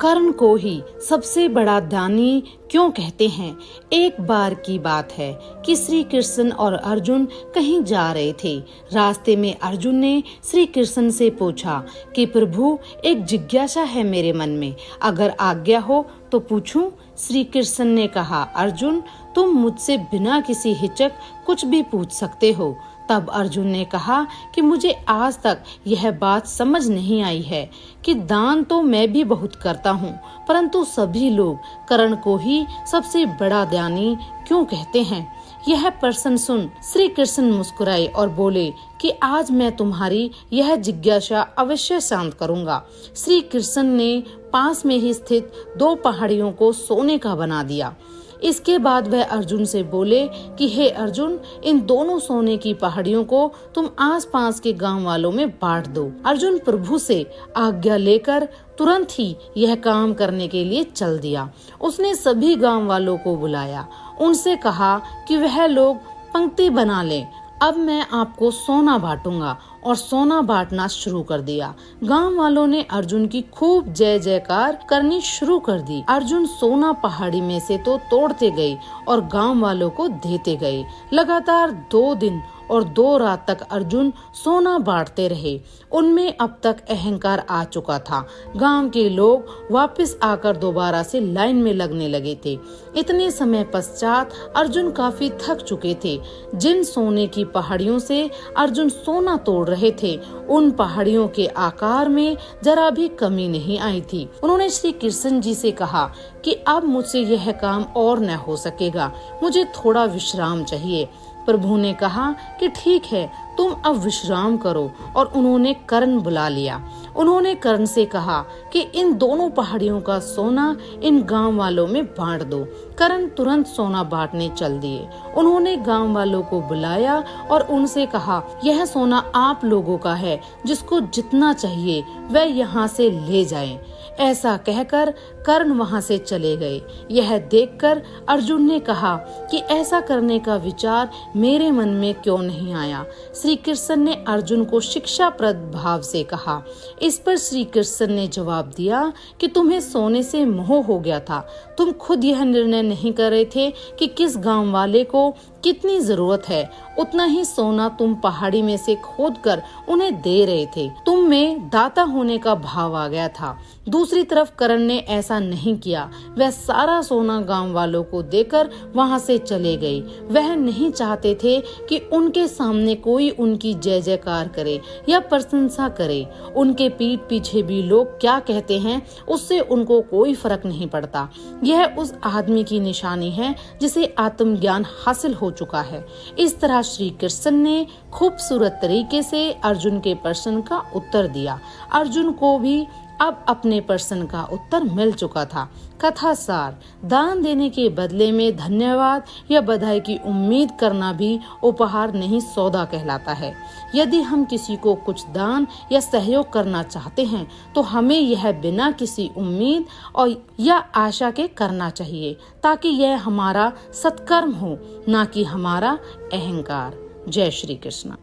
कर्ण को ही सबसे बड़ा दानी क्यों कहते हैं? एक बार की बात है कि श्री कृष्ण और अर्जुन कहीं जा रहे थे। रास्ते में अर्जुन ने श्री कृष्ण से पूछा कि प्रभु, एक जिज्ञासा है मेरे मन में, अगर आज्ञा हो तो पूछूं? श्री कृष्ण ने कहा, अर्जुन, तुम मुझसे बिना किसी हिचक कुछ भी पूछ सकते हो। तब अर्जुन ने कहा कि मुझे आज तक यह बात समझ नहीं आई है कि दान तो मैं भी बहुत करता हूँ, परंतु सभी लोग कर्ण को ही सबसे बड़ा दानी क्यों कहते हैं। यह प्रश्न सुन श्री कृष्ण मुस्कुराए और बोले कि आज मैं तुम्हारी यह जिज्ञासा अवश्य शांत करूंगा। श्री कृष्ण ने पास में ही स्थित 2 पहाड़ियों को सोने का बना दिया। इसके बाद वह अर्जुन से बोले कि हे अर्जुन, इन दोनों सोने की पहाड़ियों को तुम आसपास के गांव वालों में बांट दो। अर्जुन प्रभु से आज्ञा लेकर तुरंत ही यह काम करने के लिए चल दिया। उसने सभी गांव वालों को बुलाया, उनसे कहा कि वह लोग पंक्ति बना लें। अब मैं आपको सोना बांटूंगा, और सोना बांटना शुरू कर दिया। गांव वालों ने अर्जुन की खूब जय जयकार करनी शुरू कर दी। अर्जुन सोना पहाड़ी में से तो तोड़ते गए और गांव वालों को देते गए। लगातार 2 दिन और 2 रात तक अर्जुन सोना बांटते रहे। उनमें अब तक अहंकार आ चुका था। गांव के लोग वापस आकर दोबारा से लाइन में लगने लगे थे। इतने समय पश्चात अर्जुन काफी थक चुके थे। जिन सोने की पहाड़ियों से अर्जुन सोना तोड़ रहे थे, उन पहाड़ियों के आकार में जरा भी कमी नहीं आई थी। उन्होंने श्री कृष्ण जी से कहा कि अब मुझसे यह काम और न हो सकेगा, मुझे थोड़ा विश्राम चाहिए। प्रभु ने कहा कि ठीक है, तुम अब विश्राम करो, और उन्होंने कर्ण बुला लिया। उन्होंने कर्ण से कहा कि इन दोनों पहाड़ियों का सोना इन गांव वालों में बांट दो। कर्ण तुरंत सोना बांटने चल दिए। उन्होंने गांव वालों को बुलाया और उनसे कहा, यह सोना आप लोगों का है, जिसको जितना चाहिए वह यहाँ से ले जाएं। ऐसा कहकर कर्ण वहाँ से चले गए। यह देखकर अर्जुन ने कहा कि ऐसा करने का विचार मेरे मन में क्यों नहीं आया। श्री कृष्ण ने अर्जुन को शिक्षाप्रद भाव से कहा। इस पर श्री कृष्ण ने जवाब दिया कि तुम्हें सोने से मोह हो गया था। तुम खुद यह निर्णय नहीं कर रहे थे कि किस गांव वाले को कितनी जरूरत है, उतना ही सोना तुम पहाड़ी में से खोदकर उन्हें दे रहे थे। तुम में दाता होने का भाव आ गया था। दूसरी तरफ कर्ण ने ऐसा नहीं किया। वह सारा सोना गांव वालों को देकर वहां से चले गए। वह नहीं चाहते थे कि उनके सामने कोई उनकी जय जयकार करे या प्रशंसा करे। उनके पीठ पीछे भी लोग क्या कहते हैं, उससे उनको कोई फर्क नहीं पड़ता। यह उस आदमी की निशानी है जिसे आत्मज्ञान हासिल हो चुका है। इस तरह श्री कृष्ण ने खूबसूरत तरीके से अर्जुन के प्रश्न का उत्तर दिया। अर्जुन को भी अब अपने प्रश्न का उत्तर मिल चुका था। कथा सार: दान देने के बदले में धन्यवाद या बधाई की उम्मीद करना भी उपहार नहीं, सौदा कहलाता है। यदि हम किसी को कुछ दान या सहयोग करना चाहते हैं तो हमें यह बिना किसी उम्मीद और या आशा के करना चाहिए, ताकि यह हमारा सत्कर्म हो, ना कि हमारा अहंकार। जय श्री कृष्ण।